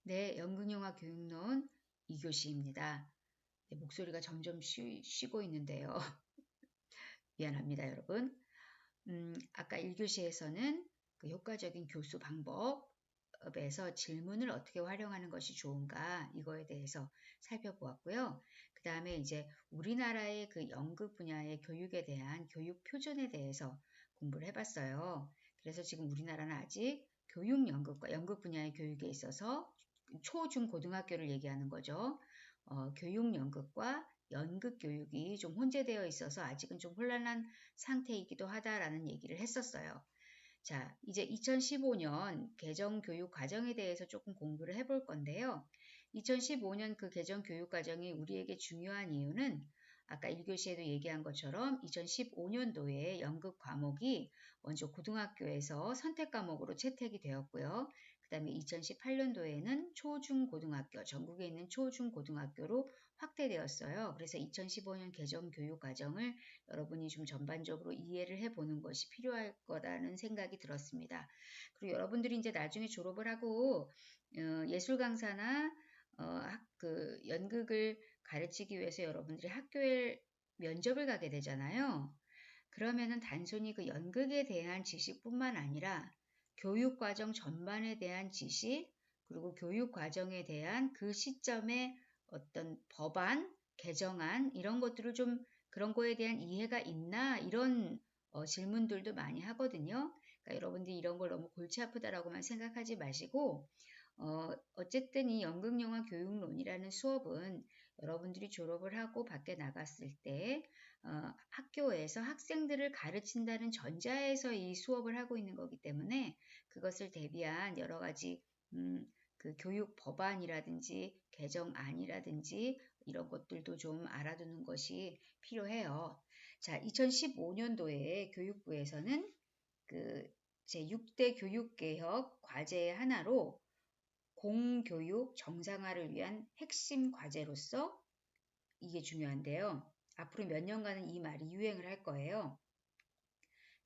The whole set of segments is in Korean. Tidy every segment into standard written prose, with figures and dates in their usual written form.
네, 연극영화 교육론 2교시입니다. 네, 목소리가 점점 쉬고 있는데요. 미안합니다, 여러분. 아까 1교시에서는 그 효과적인 교수 방법에서 질문을 어떻게 활용하는 것이 좋은가 이거에 대해서 살펴보았고요. 그 다음에 이제 우리나라의 그 연극 분야의 교육에 대한 교육 표준에 대해서 공부를 해봤어요. 그래서 지금 우리나라는 아직 교육 연극과 연극 분야의 교육에 있어서 초, 중, 고등학교를 얘기하는 거죠. 교육 연극과 연극 교육이 좀 혼재되어 있어서 아직은 좀 혼란한 상태이기도 하다라는 얘기를 했었어요. 자, 이제 2015년 개정 교육 과정에 대해서 조금 공부를 해볼 건데요. 2015년 그 개정 교육 과정이 우리에게 중요한 이유는 아까 1교시에도 얘기한 것처럼 2015년도에 연극 과목이 먼저 고등학교에서 선택 과목으로 채택이 되었고요. 그 다음에 2018년도에는 초중고등학교, 전국에 있는 초중고등학교로 확대되었어요. 그래서 2015년 개정 교육 과정을 여러분이 좀 전반적으로 이해를 해보는 것이 필요할 거라는 생각이 들었습니다. 그리고 여러분들이 이제 나중에 졸업을 하고 예술 강사나 그 연극을 가르치기 위해서 여러분들이 학교에 면접을 가게 되잖아요. 그러면은 단순히 그 연극에 대한 지식뿐만 아니라 교육 과정 전반에 대한 지식, 그리고 교육 과정에 대한 그 시점의 어떤 법안, 개정안 이런 것들을 좀 그런 거에 대한 이해가 있나 이런 질문들도 많이 하거든요. 그러니까 여러분들이 이런 걸 너무 골치 아프다라고만 생각하지 마시고 어쨌든 이 연극영화 교육론이라는 수업은 여러분들이 졸업을 하고 밖에 나갔을 때 학교에서 학생들을 가르친다는 전자에서 이 수업을 하고 있는 거기 때문에 그것을 대비한 여러 가지 그 교육 법안이라든지 개정안이라든지 이런 것들도 좀 알아두는 것이 필요해요. 자, 2015년도에 교육부에서는 그 제6대 교육개혁 과제의 하나로 공교육 정상화를 위한 핵심 과제로서 이게 중요한데요. 앞으로 몇 년간은 이 말이 유행을 할 거예요.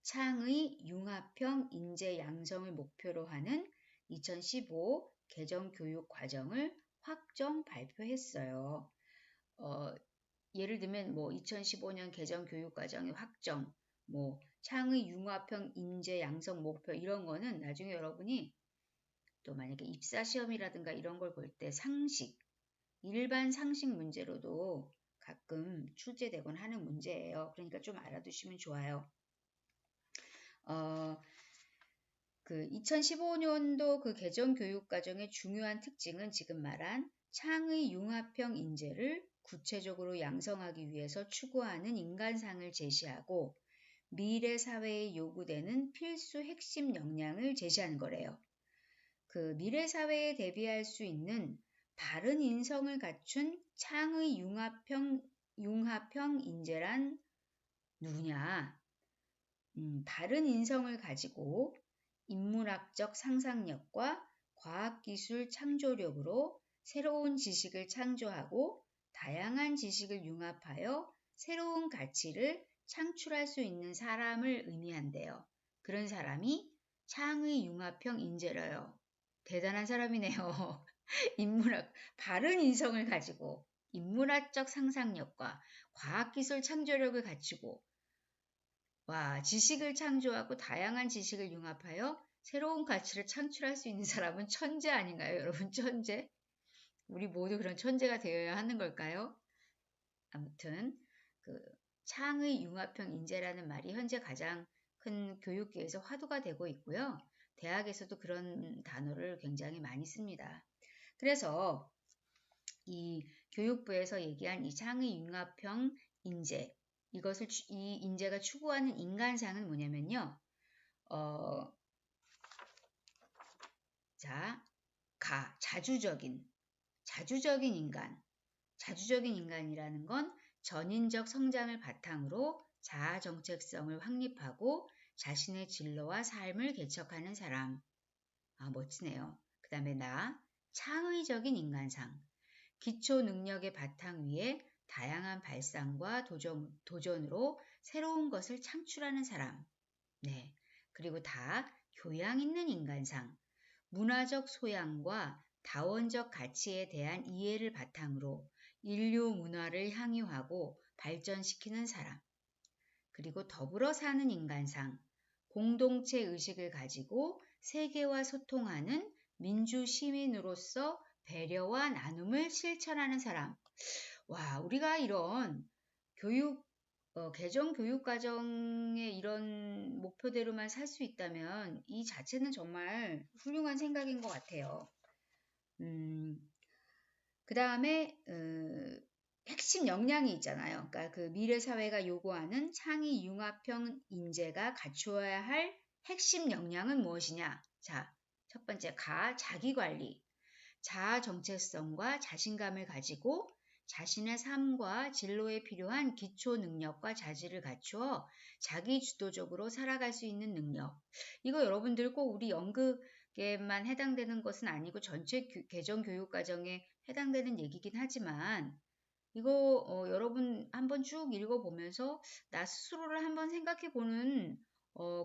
창의 융합형 인재 양성을 목표로 하는 2015 개정 교육 과정을 확정 발표했어요. 예를 들면 뭐 2015년 개정 교육 과정의 확정, 뭐 창의 융합형 인재 양성 목표 이런 거는 나중에 여러분이 또 만약에 입사 시험이라든가 이런 걸 볼 때 상식, 일반 상식 문제로도 가끔 출제되곤 하는 문제예요. 그러니까 좀 알아두시면 좋아요. 그 2015년도 그 개정 교육 과정의 중요한 특징은 지금 말한 창의 융합형 인재를 구체적으로 양성하기 위해서 추구하는 인간상을 제시하고 미래 사회에 요구되는 필수 핵심 역량을 제시하는 거래요. 그 미래 사회에 대비할 수 있는 바른 인성을 갖춘 창의 융합형 인재란 누구냐? 바른 인성을 가지고 인문학적 상상력과 과학기술 창조력으로 새로운 지식을 창조하고 다양한 지식을 융합하여 새로운 가치를 창출할 수 있는 사람을 의미한대요. 그런 사람이 창의 융합형 인재래요. 대단한 사람이네요. 바른 인성을 가지고 인문학적 상상력과 과학기술 창조력을 갖추고 지식을 창조하고 다양한 지식을 융합하여 새로운 가치를 창출할 수 있는 사람은 천재 아닌가요? 여러분 천재? 우리 모두 그런 천재가 되어야 하는 걸까요? 아무튼 그 창의 융합형 인재라는 말이 현재 가장 큰 교육계에서 화두가 되고 있고요. 대학에서도 그런 단어를 굉장히 많이 씁니다. 그래서 이 교육부에서 얘기한 이 창의 융합형 인재, 이 인재가 추구하는 인간상은 뭐냐면요. 자주적인 인간. 자주적인 인간이라는 건 전인적 성장을 바탕으로 자아 정체성을 확립하고 자신의 진로와 삶을 개척하는 사람. 멋지네요. 그 다음에 창의적인 인간상. 기초 능력의 바탕 위에 다양한 발상과 도전으로 새로운 것을 창출하는 사람. 네. 그리고 교양 있는 인간상. 문화적 소양과 다원적 가치에 대한 이해를 바탕으로 인류 문화를 향유하고 발전시키는 사람, 그리고 더불어 사는 인간상, 공동체 의식을 가지고 세계와 소통하는 민주 시민으로서 배려와 나눔을 실천하는 사람. 와, 우리가 이런 개정 교육 과정의 이런 목표대로만 살 수 있다면 이 자체는 정말 훌륭한 생각인 것 같아요. 그 다음에 핵심 역량이 있잖아요. 그러니까 그 미래 사회가 요구하는 창의 융합형 인재가 갖추어야 할 핵심 역량은 무엇이냐? 자, 첫 번째 자기관리, 자아 정체성과 자신감을 가지고 자신의 삶과 진로에 필요한 기초 능력과 자질을 갖추어 자기 주도적으로 살아갈 수 있는 능력. 이거 여러분들 꼭 우리 연극에만 해당되는 것은 아니고 전체 개정 교육 과정에 해당되는 얘기긴 하지만 이거 여러분 한번 쭉 읽어보면서 나 스스로를 한번 생각해보는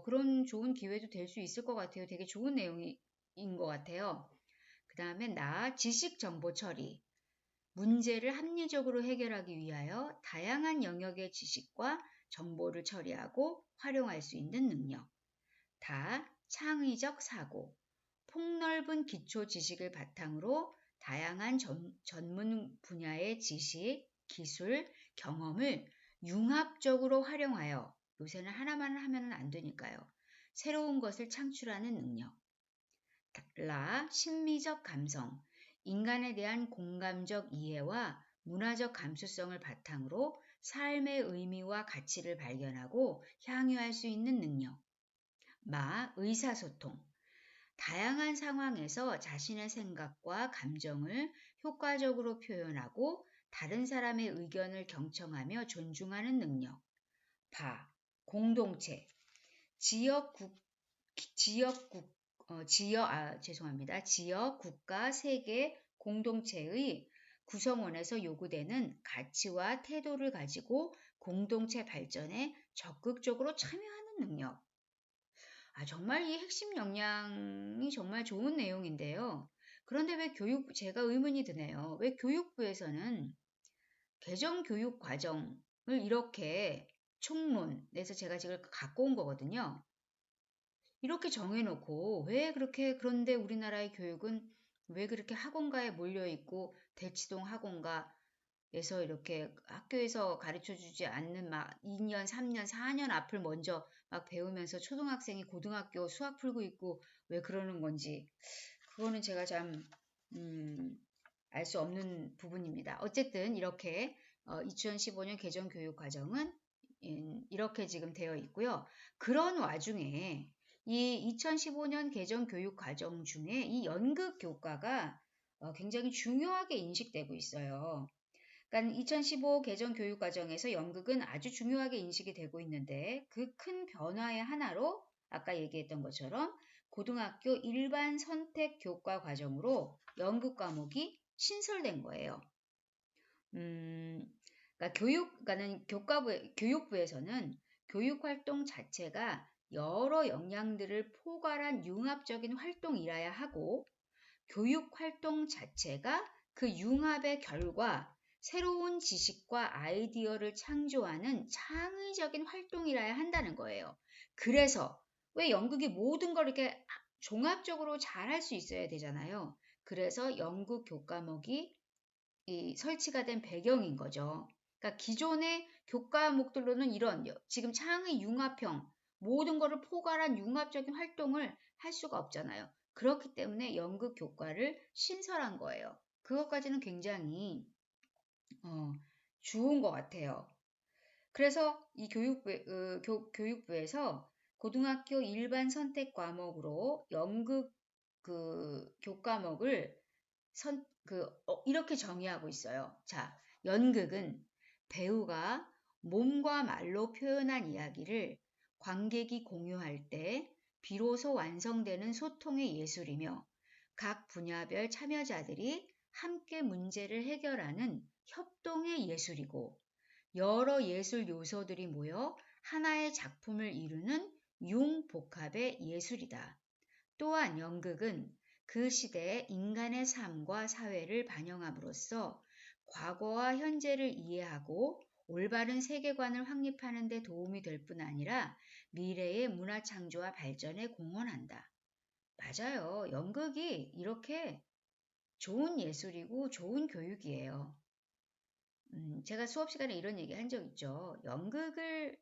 그런 좋은 기회도 될 수 있을 것 같아요. 되게 좋은 내용인 것 같아요. 그 다음에 지식 정보 처리. 문제를 합리적으로 해결하기 위하여 다양한 영역의 지식과 정보를 처리하고 활용할 수 있는 능력. 창의적 사고. 폭넓은 기초 지식을 바탕으로 다양한 전문 분야의 지식, 기술, 경험을 융합적으로 활용하여 요새는 하나만 하면 안 되니까요. 새로운 것을 창출하는 능력. 심미적 감성. 인간에 대한 공감적 이해와 문화적 감수성을 바탕으로 삶의 의미와 가치를 발견하고 향유할 수 있는 능력. 의사소통. 다양한 상황에서 자신의 생각과 감정을 효과적으로 표현하고 다른 사람의 의견을 경청하며 존중하는 능력. 공동체. 지역, 국가, 세계, 공동체의 구성원에서 요구되는 가치와 태도를 가지고 공동체 발전에 적극적으로 참여하는 능력. 정말 이 핵심 역량이 정말 좋은 내용인데요. 그런데 제가 의문이 드네요. 왜 교육부에서는 개정 교육 과정을 이렇게 총론에서 제가 지금 갖고 온 거거든요. 이렇게 정해놓고 그런데 우리나라의 교육은 왜 그렇게 학원가에 몰려있고 대치동 학원가에서 이렇게 학교에서 가르쳐주지 않는 막 2년, 3년, 4년 앞을 먼저 막 배우면서 초등학생이 고등학교 수학 풀고 있고 왜 그러는 건지 그거는 제가 참 알 수 없는 부분입니다. 어쨌든 이렇게 2015년 개정 교육 과정은 이렇게 지금 되어 있고요. 그런 와중에 이 2015년 개정 교육 과정 중에 이 연극 교과가 굉장히 중요하게 인식되고 있어요. 그러니까 2015 개정 교육 과정에서 연극은 아주 중요하게 인식이 되고 있는데 그 큰 변화의 하나로 아까 얘기했던 것처럼 고등학교 일반 선택 교과 과정으로 연극 과목이 신설된 거예요. 그러니까 교육부에서는 교육 활동 자체가 여러 역량들을 포괄한 융합적인 활동이라야 하고 교육 활동 자체가 그 융합의 결과 새로운 지식과 아이디어를 창조하는 창의적인 활동이라야 한다는 거예요. 그래서 왜 연극이 모든 걸 이렇게 종합적으로 잘 할 수 있어야 되잖아요. 그래서 연극 교과목이 설치가 된 배경인 거죠. 그러니까 기존의 교과목들로는 이런 지금 창의 융합형 모든 것을 포괄한 융합적인 활동을 할 수가 없잖아요. 그렇기 때문에 연극 교과를 신설한 거예요. 그것까지는 굉장히 좋은 것 같아요. 그래서 이 교육부에서 고등학교 일반 선택 과목으로 연극 교과목을 이렇게 정의하고 있어요. 자, 연극은 배우가 몸과 말로 표현한 이야기를 관객이 공유할 때 비로소 완성되는 소통의 예술이며 각 분야별 참여자들이 함께 문제를 해결하는 협동의 예술이고 여러 예술 요소들이 모여 하나의 작품을 이루는 융복합의 예술이다. 또한 연극은 그 시대의 인간의 삶과 사회를 반영함으로써 과거와 현재를 이해하고 올바른 세계관을 확립하는 데 도움이 될 뿐 아니라 미래의 문화 창조와 발전에 공헌한다. 맞아요. 연극이 이렇게 좋은 예술이고 좋은 교육이에요. 제가 수업 시간에 이런 얘기 한 적 있죠. 연극을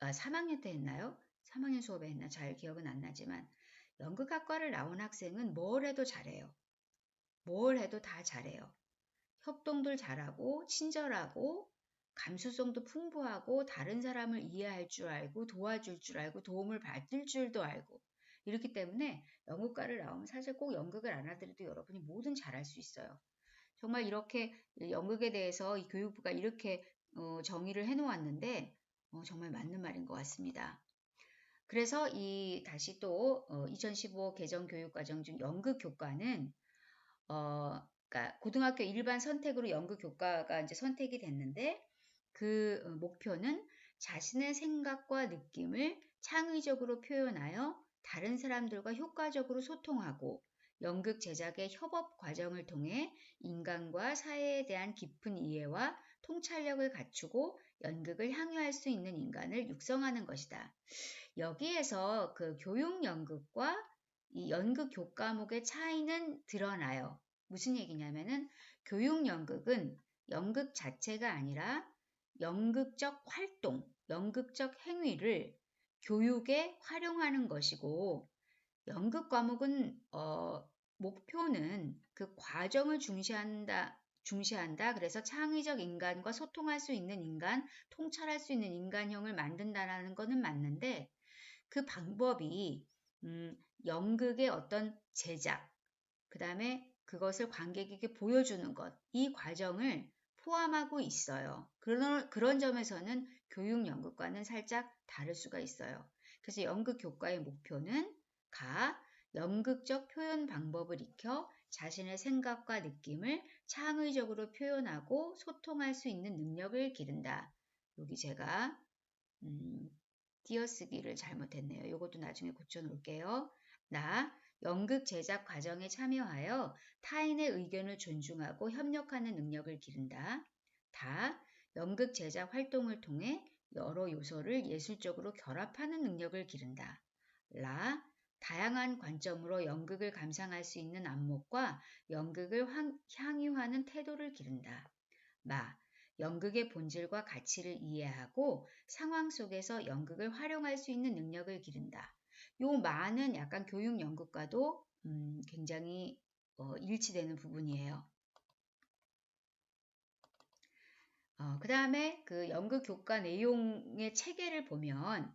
3학년 때 했나요? 3학년 수업에 했나? 잘 기억은 안 나지만 연극학과를 나온 학생은 뭘 해도 잘해요. 뭘 해도 다 잘해요. 협동도 잘하고 친절하고 감수성도 풍부하고 다른 사람을 이해할 줄 알고 도와줄 줄 알고 도움을 받을 줄도 알고 이렇기 때문에 연극과를 나오면 사실 꼭 연극을 안 하더라도 여러분이 뭐든 잘할 수 있어요. 정말 이렇게 연극에 대해서 이 교육부가 이렇게 정의를 해놓았는데 정말 맞는 말인 것 같습니다. 그래서 이 다시 또 2015 개정 교육과정 중 연극 교과는 그러니까 고등학교 일반 선택으로 연극 교과가 이제 선택이 됐는데 그 목표는 자신의 생각과 느낌을 창의적으로 표현하여 다른 사람들과 효과적으로 소통하고 연극 제작의 협업 과정을 통해 인간과 사회에 대한 깊은 이해와 통찰력을 갖추고 연극을 향유할 수 있는 인간을 육성하는 것이다. 여기에서 그 교육 연극과 이 연극 교과목의 차이는 드러나요. 무슨 얘기냐면은 교육 연극은 연극 자체가 아니라 연극적 활동, 연극적 행위를 교육에 활용하는 것이고 연극 과목은 목표는 그 과정을 중시한다. 그래서 창의적 인간과 소통할 수 있는 인간, 통찰할 수 있는 인간형을 만든다라는 것은 맞는데 그 방법이 연극의 어떤 제작, 그 다음에 그것을 관객에게 보여주는 것, 이 과정을 포함하고 있어요. 그런 점에서는 교육 연극과는 살짝 다를 수가 있어요. 그래서 연극 교과의 목표는 연극적 표현 방법을 익혀 자신의 생각과 느낌을 창의적으로 표현하고 소통할 수 있는 능력을 기른다. 여기 제가 띄어쓰기를 잘못했네요. 이것도 나중에 고쳐놓을게요. 연극 제작 과정에 참여하여 타인의 의견을 존중하고 협력하는 능력을 기른다. 연극 제작 활동을 통해 여러 요소를 예술적으로 결합하는 능력을 기른다. 다양한 관점으로 연극을 감상할 수 있는 안목과 연극을 향유하는 태도를 기른다. 연극의 본질과 가치를 이해하고 상황 속에서 연극을 활용할 수 있는 능력을 기른다. 요 마는 약간 교육 연극과도 굉장히 일치되는 부분이에요. 그 다음에 그 연극 교과 내용의 체계를 보면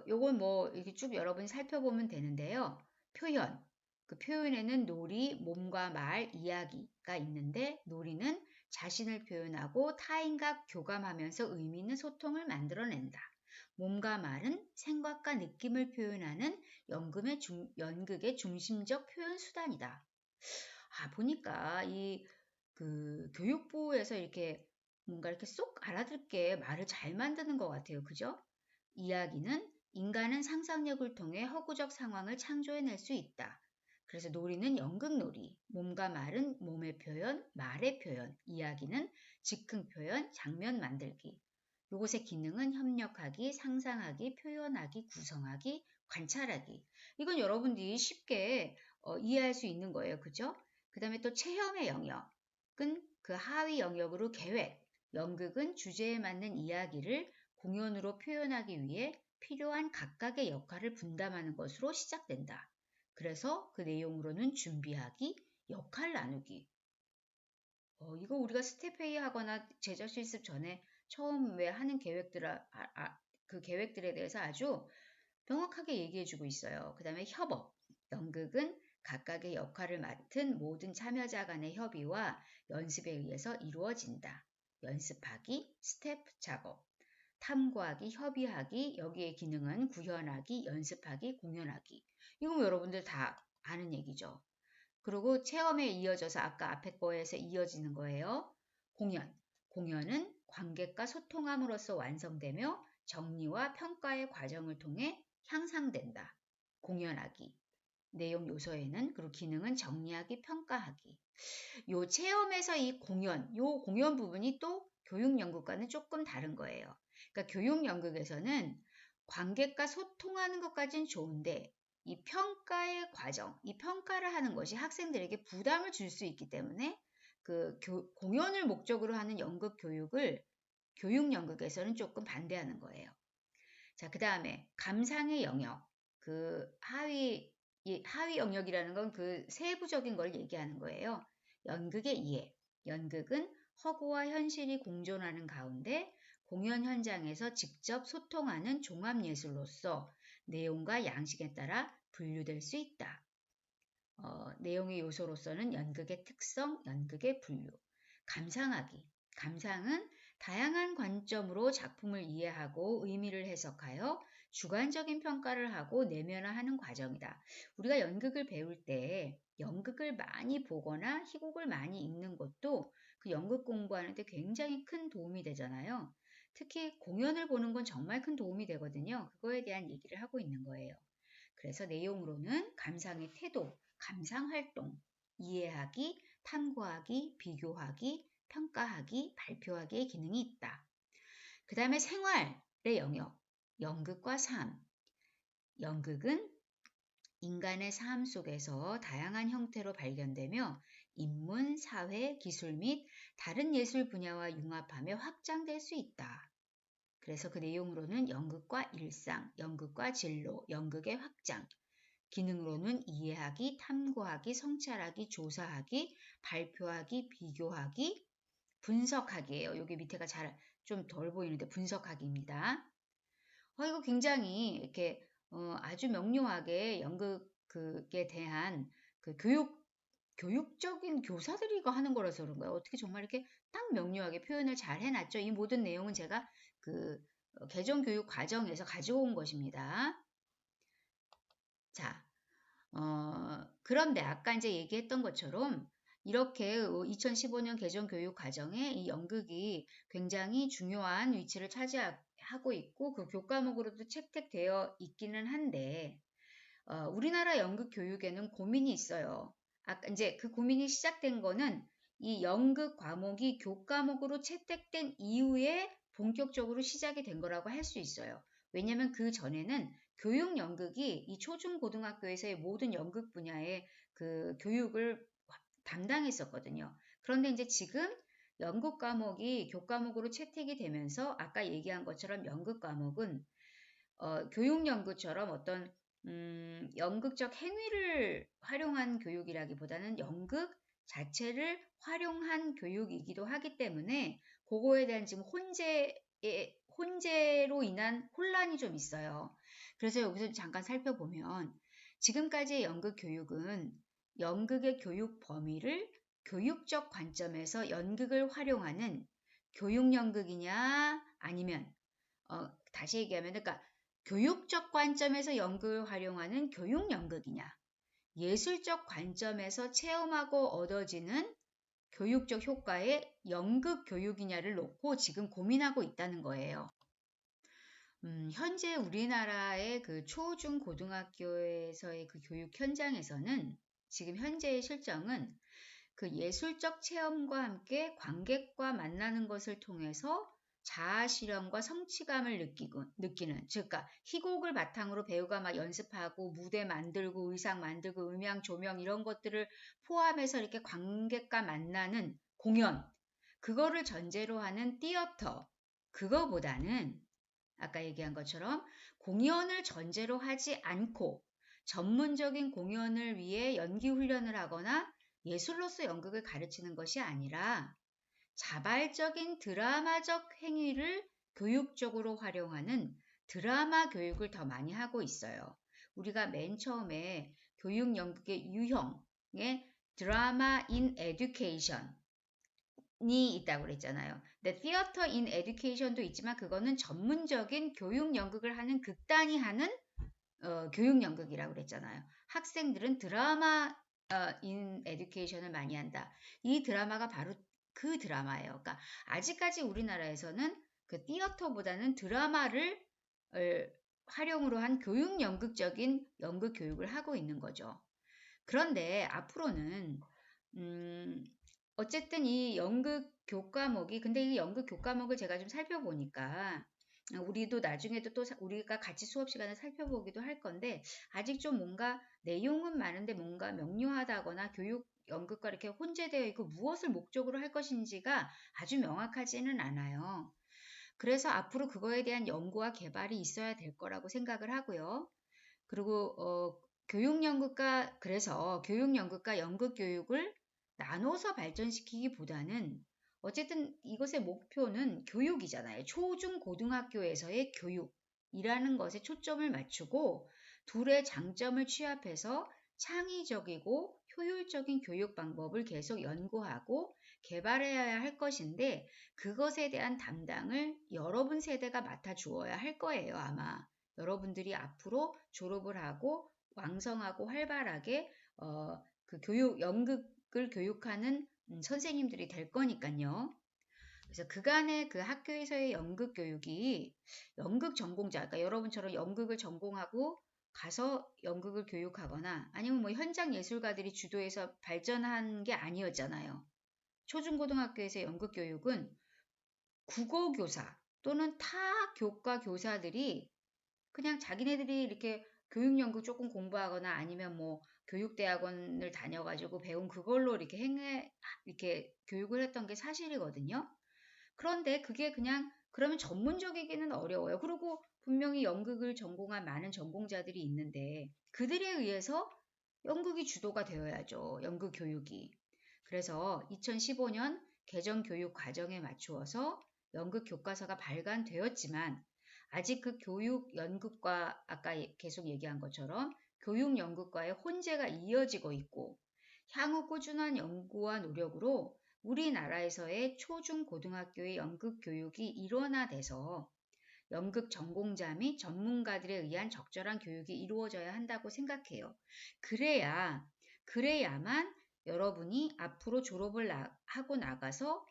요건 뭐 이렇게 쭉 여러분이 살펴보면 되는데요. 그 표현에는 놀이, 몸과 말, 이야기가 있는데 놀이는 자신을 표현하고 타인과 교감하면서 의미 있는 소통을 만들어낸다. 몸과 말은 생각과 느낌을 표현하는 연극의 중심적 표현 수단이다. 보니까 그 교육부에서 이렇게 뭔가 이렇게 쏙 알아듣게 말을 잘 만드는 것 같아요. 그죠? 이야기는 인간은 상상력을 통해 허구적 상황을 창조해낼 수 있다. 그래서 놀이는 연극놀이, 몸과 말은 몸의 표현, 말의 표현, 이야기는 즉흥 표현, 장면 만들기. 요것의 기능은 협력하기, 상상하기, 표현하기, 구성하기, 관찰하기. 이건 여러분들이 쉽게 이해할 수 있는 거예요. 그죠? 그 다음에 또 체험의 영역은 그 하위 영역으로 계획. 연극은 주제에 맞는 이야기를 공연으로 표현하기 위해 필요한 각각의 역할을 분담하는 것으로 시작된다. 그래서 그 내용으로는 준비하기, 역할 나누기. 이거 우리가 스텝회의 하거나 제작 실습 전에 처음 왜 하는 그 계획들에 대해서 아주 명확하게 얘기해주고 있어요. 그 다음에 협업. 연극은 각각의 역할을 맡은 모든 참여자 간의 협의와 연습에 의해서 이루어진다. 연습하기, 스텝 작업. 탐구하기, 협의하기, 여기에 기능은 구현하기, 연습하기, 공연하기. 이건 여러분들 다 아는 얘기죠. 그리고 체험에 이어져서 아까 앞에 거에서 이어지는 거예요. 공연은 관객과 소통함으로써 완성되며 정리와 평가의 과정을 통해 향상된다. 공연하기. 내용 요소에는 그리고 기능은 정리하기, 평가하기. 요 체험에서 요 공연 부분이 또 교육 연극과는 조금 다른 거예요. 그러니까 교육 연극에서는 관객과 소통하는 것까지는 좋은데 이 평가의 과정, 이 평가를 하는 것이 학생들에게 부담을 줄 수 있기 때문에 그 공연을 목적으로 하는 연극 교육을 교육 연극에서는 조금 반대하는 거예요. 자, 그 다음에 감상의 영역, 그 하위 영역이라는 건 그 세부적인 걸 얘기하는 거예요. 연극의 이해. 연극은 허구와 현실이 공존하는 가운데 공연 현장에서 직접 소통하는 종합예술로서 내용과 양식에 따라 분류될 수 있다. 내용의 요소로서는 연극의 특성, 연극의 분류. 감상하기. 감상은 다양한 관점으로 작품을 이해하고 의미를 해석하여 주관적인 평가를 하고 내면화하는 과정이다. 우리가 연극을 배울 때 연극을 많이 보거나 희곡을 많이 읽는 것도 그 연극 공부하는 데 굉장히 큰 도움이 되잖아요. 특히 공연을 보는 건 정말 큰 도움이 되거든요. 그거에 대한 얘기를 하고 있는 거예요. 그래서 내용으로는 감상의 태도, 감상 활동, 이해하기, 탐구하기, 비교하기, 평가하기, 발표하기의 기능이 있다. 그 다음에 생활의 영역, 연극과 삶. 연극은 인간의 삶 속에서 다양한 형태로 발견되며 인문, 사회, 기술 및 다른 예술 분야와 융합하며 확장될 수 있다. 그래서 그 내용으로는 연극과 일상, 연극과 진로, 연극의 확장, 기능으로는 이해하기, 탐구하기, 성찰하기, 조사하기, 발표하기, 비교하기, 분석하기예요. 여기 밑에가 잘 좀 덜 보이는데 분석하기입니다. 이거 굉장히 이렇게 아주 명료하게 연극에 대한 그 교육적인 교사들이 이거 하는 거라서 그런 거예요. 어떻게 정말 이렇게 딱 명료하게 표현을 잘 해놨죠. 이 모든 내용은 제가 그 개정교육 과정에서 가지고 온 것입니다. 자, 그런데 아까 이제 얘기했던 것처럼 이렇게 2015년 개정교육 과정에 이 연극이 굉장히 중요한 위치를 차지하고 있고 그 교과목으로도 채택되어 있기는 한데 우리나라 연극 교육에는 고민이 있어요. 아까 이제 그 고민이 시작된 거는 이 연극 과목이 교과목으로 채택된 이후에 본격적으로 시작이 된 거라고 할 수 있어요. 왜냐하면 그 전에는 교육 연극이 이 초중 고등학교에서의 모든 연극 분야의 그 교육을 담당했었거든요. 그런데 이제 지금 연극 과목이 교과목으로 채택이 되면서 아까 얘기한 것처럼 연극 과목은 교육 연구처럼 어떤 연극적 행위를 활용한 교육이라기보다는 연극 자체를 활용한 교육이기도 하기 때문에 그거에 대한 지금 혼재로 인한 혼란이 좀 있어요. 그래서 여기서 잠깐 살펴보면 지금까지의 연극 교육은 연극의 교육 범위를 교육적 관점에서 연극을 활용하는 교육 연극이냐 아니면 다시 얘기하면 그러니까 교육적 관점에서 연극을 활용하는 교육 연극이냐 예술적 관점에서 체험하고 얻어지는 교육적 효과의 연극 교육이냐를 놓고 지금 고민하고 있다는 거예요. 현재 우리나라의 그 초, 중, 고등학교에서의 그 교육 현장에서는 지금 현재의 실정은 그 예술적 체험과 함께 관객과 만나는 것을 통해서 자아 실현과 성취감을 느끼는 즉 그러니까 희곡을 바탕으로 배우가 막 연습하고 무대 만들고 의상 만들고 음향 조명 이런 것들을 포함해서 이렇게 관객과 만나는 공연 그거를 전제로 하는 티어터 그거보다는 아까 얘기한 것처럼 공연을 전제로 하지 않고 전문적인 공연을 위해 연기 훈련을 하거나 예술로서 연극을 가르치는 것이 아니라 자발적인 드라마적 행위를 교육적으로 활용하는 드라마 교육을 더 많이 하고 있어요. 우리가 맨 처음에 교육 연극의 유형의 드라마 인 에듀케이션이 있다고 그랬잖아요. 근데 theater in education도 있지만 그거는 전문적인 교육 연극을 하는 극단이 하는 교육 연극이라고 그랬잖아요. 학생들은 드라마 인 에듀케이션을 많이 한다. 이 드라마가 바로 그 드라마예요. 그러니까 아직까지 우리나라에서는 그 티어터보다는 드라마를 활용으로 한 교육 연극적인 연극 교육을 하고 있는 거죠. 그런데 앞으로는 어쨌든 이 연극 교과목이 근데 이 연극 교과목을 제가 좀 살펴보니까 우리도 나중에도 또 우리가 같이 수업 시간을 살펴보기도 할 건데 아직 좀 뭔가 내용은 많은데 뭔가 명료하다거나 교육 연극과 이렇게 혼재되어 있고 무엇을 목적으로 할 것인지가 아주 명확하지는 않아요. 그래서 앞으로 그거에 대한 연구와 개발이 있어야 될 거라고 생각을 하고요. 그리고 그래서 교육연극과 연극교육을 나눠서 발전시키기보다는 어쨌든 이것의 목표는 교육이잖아요. 초중 고등학교에서의 교육이라는 것에 초점을 맞추고 둘의 장점을 취합해서 창의적이고 효율적인 교육 방법을 계속 연구하고 개발해야 할 것인데 그것에 대한 담당을 여러분 세대가 맡아 주어야 할 거예요, 아마. 여러분들이 앞으로 졸업을 하고 왕성하고 활발하게 그 연극을 교육하는 선생님들이 될 거니까요. 그래서 그간의 그 학교에서의 연극 교육이 연극 전공자, 그러니까 여러분처럼 연극을 전공하고 가서 연극을 교육하거나 아니면 뭐 현장 예술가들이 주도해서 발전한 게 아니었잖아요. 초중고등학교에서 연극 교육은 국어교사 또는 타 교과 교사들이 그냥 자기네들이 이렇게 교육 연구 조금 공부하거나 아니면 뭐 교육대학원을 다녀가지고 배운 그걸로 이렇게 교육을 했던 게 사실이거든요. 그런데 그게 그냥 그러면 전문적이기는 어려워요. 그리고 분명히 연극을 전공한 많은 전공자들이 있는데 그들에 의해서 연극이 주도가 되어야죠. 연극 교육이. 그래서 2015년 개정 교육 과정에 맞추어서 연극 교과서가 발간되었지만 아직 그 교육 연극과 아까 계속 얘기한 것처럼 교육 연극과의 혼재가 이어지고 있고 향후 꾸준한 연구와 노력으로 우리나라에서의 초중 고등학교의 연극 교육이 일원화돼서 연극 전공자 및 전문가들에 의한 적절한 교육이 이루어져야 한다고 생각해요. 그래야만 여러분이 앞으로 졸업을 하고 나가서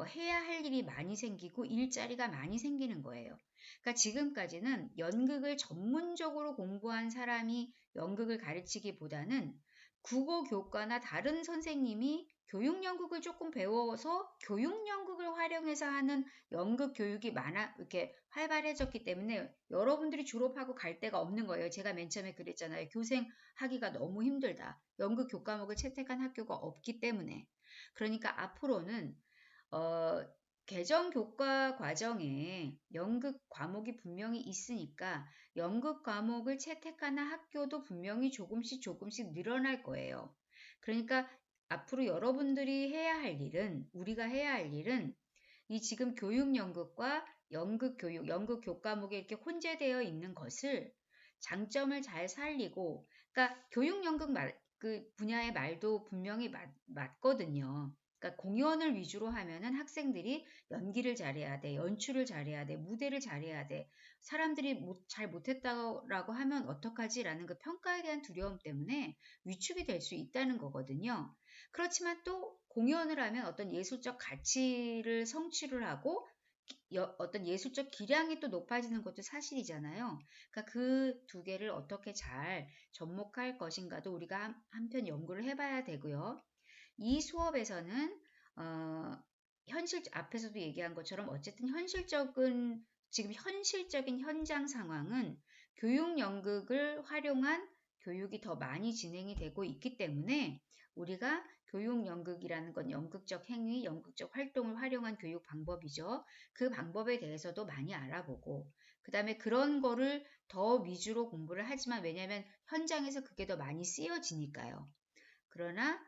해야 할 일이 많이 생기고 일자리가 많이 생기는 거예요. 그러니까 지금까지는 연극을 전문적으로 공부한 사람이 연극을 가르치기보다는 국어 교과나 다른 선생님이 교육 연극을 조금 배워서 교육 연극을 활용해서 하는 연극 교육이 이렇게 활발해졌기 때문에 여러분들이 졸업하고 갈 데가 없는 거예요. 제가 맨 처음에 그랬잖아요. 교생하기가 너무 힘들다. 연극 교과목을 채택한 학교가 없기 때문에. 그러니까 앞으로는 어, 개정 교과 과정에 연극 과목이 분명히 있으니까 연극 과목을 채택하는 학교도 분명히 조금씩 늘어날 거예요. 그러니까 앞으로 여러분들이 해야 할 일은, 우리가 해야 할 일은 이 지금 교육 연극과 연극 교육, 연극 교과목에 이렇게 혼재되어 있는 것을 장점을 잘 살리고, 그러니까 교육 연극 그 분야의 말도 분명히 맞거든요. 그러니까 공연을 위주로 하면은 학생들이 연기를 잘해야 돼, 연출을 잘해야 돼, 무대를 잘해야 돼. 사람들이 잘 못했다고 하면 어떡하지라는 그 평가에 대한 두려움 때문에 위축이 될 수 있다는 거거든요. 그렇지만 또 공연을 하면 어떤 예술적 가치를 성취를 하고 어떤 예술적 기량이 또 높아지는 것도 사실이잖아요. 그러니까 그 두 개를 어떻게 잘 접목할 것인가도 우리가 한편 연구를 해봐야 되고요. 이 수업에서는 앞에서도 얘기한 것처럼 어쨌든 지금 현실적인 현장 상황은 교육 연극을 활용한 교육이 더 많이 진행이 되고 있기 때문에 우리가 교육 연극이라는 건 연극적 행위, 연극적 활동을 활용한 교육 방법이죠. 그 방법에 대해서도 많이 알아보고 그 다음에 그런 거를 더 위주로 공부를 하지만 왜냐하면 현장에서 그게 더 많이 쓰여지니까요. 그러나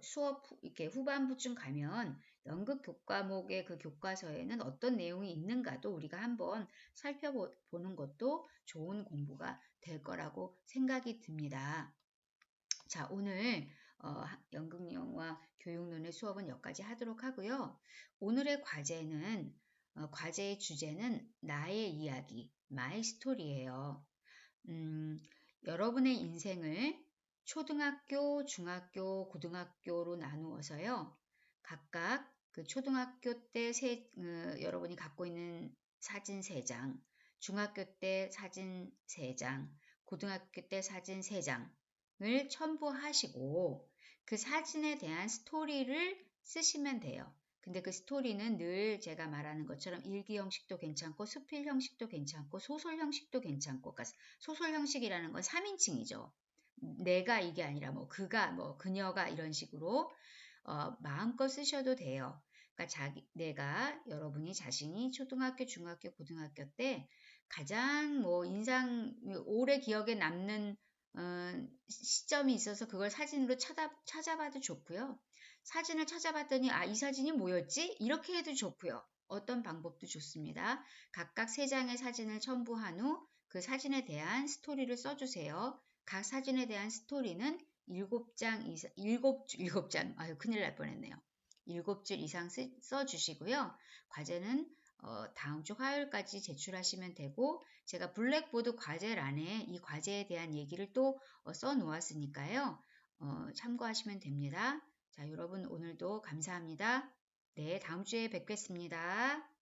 수업 이렇게 후반부쯤 가면 연극 교과목의 그 교과서에는 어떤 내용이 있는가도 우리가 한번 살펴보는 것도 좋은 공부가 될 거라고 생각이 듭니다. 자, 오늘 연극영화 교육론의 수업은 여기까지 하도록 하고요. 오늘의 과제의 주제는 나의 이야기, my story예요. 여러분의 인생을 초등학교, 중학교, 고등학교로 나누어서요. 각각 그 초등학교 때 여러분이 갖고 있는 사진 3장, 중학교 때 사진 3장, 고등학교 때 사진 3장을 첨부하시고 그 사진에 대한 스토리를 쓰시면 돼요. 근데 그 스토리는 늘 제가 말하는 것처럼 일기 형식도 괜찮고 수필 형식도 괜찮고 소설 형식도 괜찮고, 그러니까 소설 형식이라는 건 3인칭이죠. 내가 이게 아니라 뭐 그가 뭐 그녀가 이런 식으로 마음껏 쓰셔도 돼요. 그러니까 내가 여러분이 자신이 초등학교, 중학교, 고등학교 때 가장 뭐 인상 오래 기억에 남는 시점이 있어서 그걸 사진으로 찾아봐도 좋고요. 사진을 찾아봤더니 이 사진이 뭐였지? 이렇게 해도 좋고요. 어떤 방법도 좋습니다. 각각 3장의 사진을 첨부한 후 그 사진에 대한 스토리를 써주세요. 각 사진에 대한 스토리는 7장 이상, 7장, 아유, 큰일 날 뻔했네요. 7줄 이상 써주시고요. 과제는 다음 주 화요일까지 제출하시면 되고, 제가 블랙보드 과제란에 이 과제에 대한 얘기를 또 써놓았으니까요. 참고하시면 됩니다. 자, 여러분 오늘도 감사합니다. 네, 다음 주에 뵙겠습니다.